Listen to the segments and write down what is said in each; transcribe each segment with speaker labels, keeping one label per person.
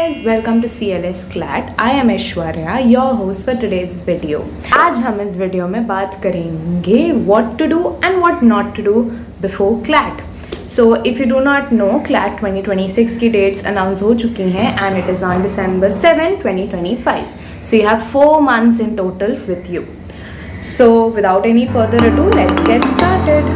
Speaker 1: guys, welcome to CLS CLAT. I am Aishwarya, your host for today's video. आज हम इस video में बात करेंगे what to do and what not to do before CLAT. So if you do not know, CLAT 2026 की dates announce हो चुकी हैं and it is on December 7, 2025. So you have 4 months in total with you. So without any further ado, let's get started.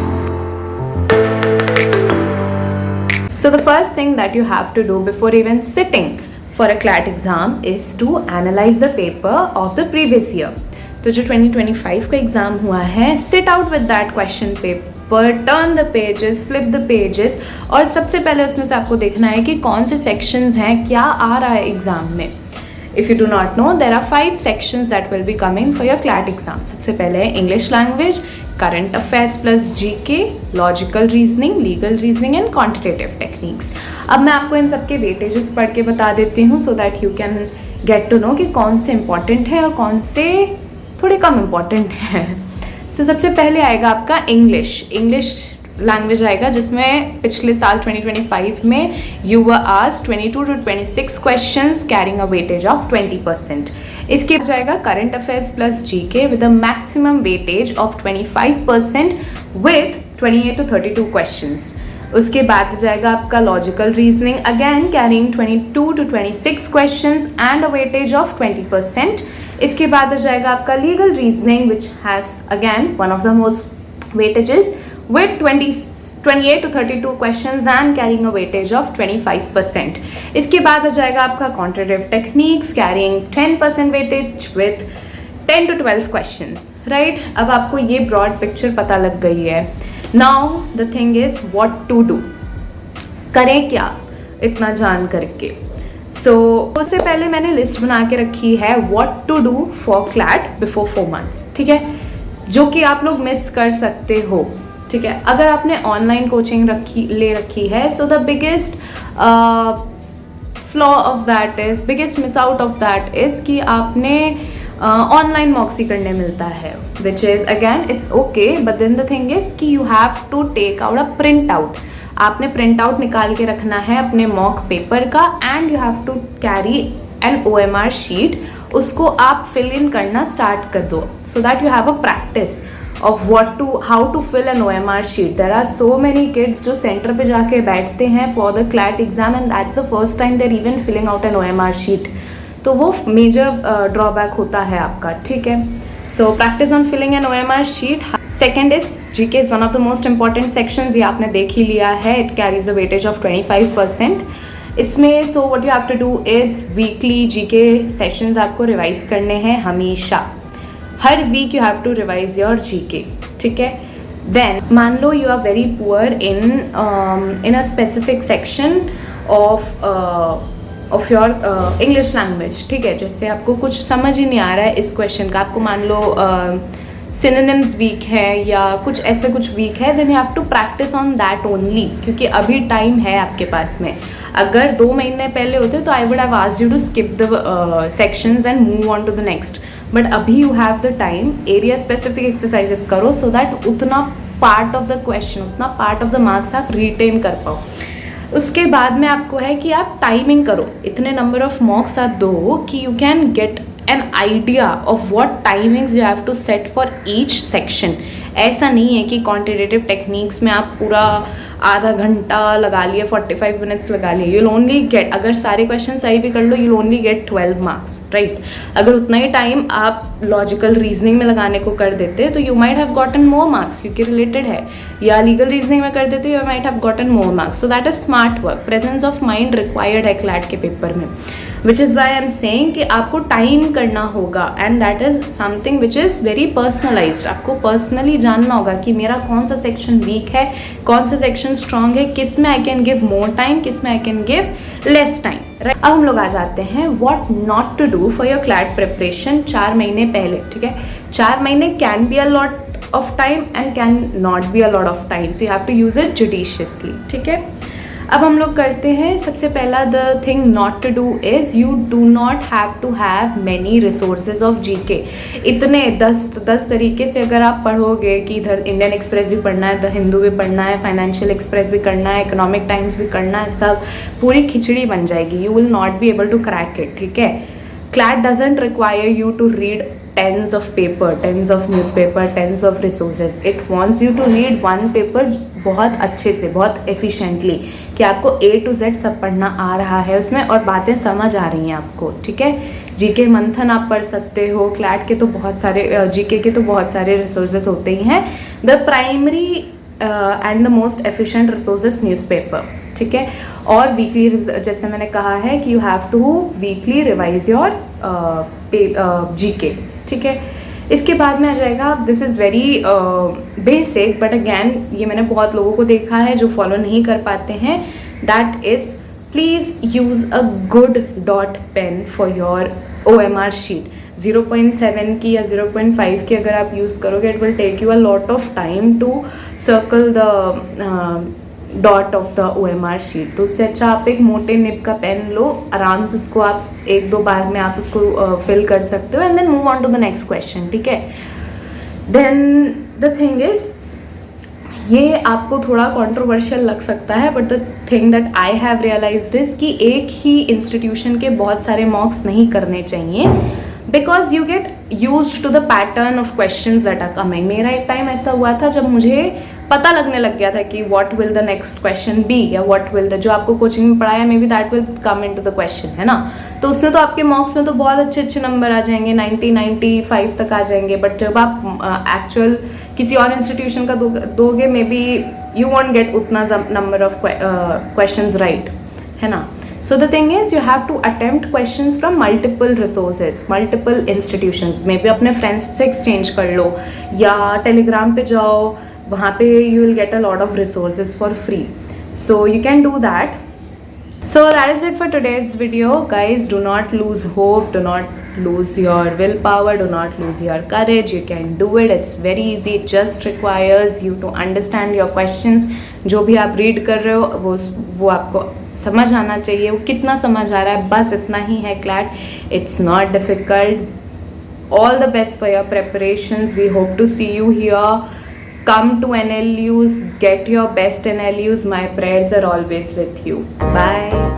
Speaker 1: So the first thing that you have to do before even sitting for a CLAT exam is to analyze the paper of the previous year. तो जो 2025 का exam हुआ है, sit out with that question paper, turn the pages, flip the pages और सबसे पहले उसमें से आपको देखना है कि कौन से sections हैं, क्या आ रहा है एग्ज़ाम में. If you do not know, there are 5 sections that will be coming for your CLAT exam. सबसे पहले है English language, current affairs plus GK, logical reasoning, legal reasoning and quantitative techniques. अब मैं आपको इन सब के weightages पढ़ के बता देती हूँ so that you can get to know कि कौन से important है और कौन से थोड़े कम important हैं. So सबसे पहले आएगा आपका English लैंग्वेज आएगा जिसमें पिछले साल 2025 में you were asked 22 to 26 questions carrying a weightage of 20%. इसके बाद जाएगा current affairs plus GK with a maximum weightage of 25% with 28 to 32 questions. उसके बाद जाएगा आपका logical reasoning again carrying 22 to 26 questions and a weightage of 20%. इसके बाद जाएगा आपका legal reasoning which has again one of the most weightages with 28 to 32 questions and carrying a weightage of 25%. इसके बाद आ जाएगा आपका quantitative techniques carrying 10% weightage with 10 to 12 questions. Right? अब आपको ये broad picture पता लग गई है. Now the thing is what to do. करें क्या इतना जान करके. So उससे पहले मैंने लिस्ट बना के रखी है what to do for CLAT before 4 months. ठीक है, जो कि आप लोग मिस कर सकते हो. ठीक है, अगर आपने ऑनलाइन कोचिंग ले रखी है so the biggest flaw of that is biggest miss out of that is कि आपने ऑनलाइन मॉक्सी करने मिलता है which is again it's okay but then the thing is कि you have to take out a print out. आपने print out निकाल के रखना है अपने मॉक पेपर का and you have to carry an OMR sheet. उसको आप फिल इन करना स्टार्ट कर दो so that you have a practice of how to fill an OMR sheet. There are so many kids जो centre पे जाके बैठते हैं for the CLAT exam and that's the first time they're even filling out an OMR sheet. तो वो major drawback होता है आपका. ठीक है, so practice on filling an OMR sheet. Second is GK is one of the most important sections. ये आपने देख ही लिया है. It carries a weightage of 25%. इसमें so what you have to do is weekly GK sessions आपको revise करने हैं हमेशा. हर week you have to revise your GK. ठीक है, देन मान लो you are very poor in a specific section of your English language. ठीक है, जैसे आपको कुछ समझ ही नहीं आ रहा है इस क्वेश्चन का, आपको मान लो सिनोनिम्स वीक है या कुछ ऐसे कुछ वीक है, then you have to practice on that only क्योंकि अभी टाइम है आपके पास में. अगर 2 महीने पहले होते तो I would have asked you to skip the sections and move on to the next. But अभी you have the time, area specific exercises करो सो दैट उतना पार्ट ऑफ द क्वेश्चन, उतना पार्ट ऑफ द मार्क्स आप retain कर पाओ. उसके बाद में आपको है कि आप टाइमिंग करो, इतने नंबर ऑफ मॉक्स आप दो कि you can get an idea of what timings you have to set for each section. ऐसा नहीं है कि क्वांटिटेटिव टेक्निक्स में आप पूरा आधा घंटा लगा लिए, 45 मिनट्स लगा लिए. यूल ओनली गेट, अगर सारे क्वेश्चन सही भी कर लो you'll only get 12 marks. Right, अगर उतना ही टाइम आप लॉजिकल रीजनिंग में लगाने को कर देते तो you might have gotten more marks क्योंकि रिलेटेड है, या लीगल रीजनिंग में कर देते you might have gotten more marks. So that is smart work. Presence of mind required है CLAT के पेपर में, which is why I am saying कि आपको टाइम करना होगा and that is something which is very personalised. आपको personally जानना होगा कि मेरा कौन सा सेक्शन वीक है, कौन सा सेक्शन स्ट्रॉन्ग है, किस में I can give more time, किस में I can give less time. अब हम लोग आ जाते हैं what not to do for your CLAT preparation 4 महीने पहले. ठीक है, 4 महीने can be a lot of time and can not be a lot of time, so you have to use it judiciously. ठीक है, अब हम लोग करते हैं सबसे पहला, the thing not to do is you do not have to have many resources of GK. इतने 10 तरीके से अगर आप पढ़ोगे कि इधर इंडियन एक्सप्रेस भी पढ़ना है, द हिंदू भी पढ़ना है, फाइनेंशियल एक्सप्रेस भी करना है, इकोनॉमिक टाइम्स भी करना है, सब पूरी खिचड़ी बन जाएगी। You will not be able to crack it, ठीक है। CLAT doesn't require you to read tens of paper, tens of newspaper, tens of resources. It wants you to read one paper बहुत अच्छे से, बहुत एफिशिएंटली, कि आपको A to Z सब पढ़ना आ रहा है उसमें और बातें समझ आ रही हैं आपको, ठीक है। जीके मंथन आप पढ़ सकते हो, CLAT के तो बहुत सारे, जीके के तो बहुत सारे रिसोर्सेज होते ही हैं। The primary and the most efficient resources newspaper, ठीक है। और वीकली, जैसे मैंने कहा है कि you have to weekly revise your GK, ठीक है। इसके बाद में आ जाएगा, this is very basic but again ये मैंने बहुत लोगों को देखा है जो फॉलो नहीं कर पाते हैं। That is, please use a good dot pen for your OMR sheet. 0.7 की या 0.5 की अगर आप यूज़ करोगे, it will take you a lot of time to circle the dot of the OMR sheet. तो उससे अच्छा आप एक मोटे निब का पेन लो, आराम से उसको आप 1-2 बार में आप उसको फिल कर सकते हो and then move on to the next question, ठीक है। देन द थिंग इज, ये आपको थोड़ा कंट्रोवर्शियल लग सकता है but the thing that I have realised is कि एक ही इंस्टीट्यूशन के बहुत सारे मॉक्स नहीं करने चाहिए, because you get used to the pattern of questions that are coming. मेरा एक टाइम ऐसा हुआ था जब मुझे पता लगने लग गया था कि what will the next question be, या व्हाट विल द, जो आपको कोचिंग में पढ़ाया may be that will come into the question, है ना। तो उसमें तो आपके मॉक्स में तो बहुत अच्छे अच्छे नंबर आ जाएंगे, 90-95 तक आ जाएंगे, बट जब आप एक्चुअल किसी और इंस्टीट्यूशन का दोगे may be you won't get उतना नंबर ऑफ क्वेश्चंस राइट, है ना। So the thing is, you have to attempt questions from multiple resources, multiple institutions. Maybe अपने friends से exchange कर लो या Telegram पे जाओ, वहाँ पे you will get a lot of resources for free. So you can do that. So that is it for today's video. Guys, do not lose hope, do not lose your willpower, do not lose your courage. You can do it. It's very easy. It just requires you to understand your questions. जो भी आप read कर रहे हो वो आपको समझ आना चाहिए। वो कितना समझ आ रहा है, बस इतना ही है CLAT. It's not difficult. All the best for your preparations. We hope to see you here. Come to NLUs, get your best NLUs. My prayers are always with you. Bye.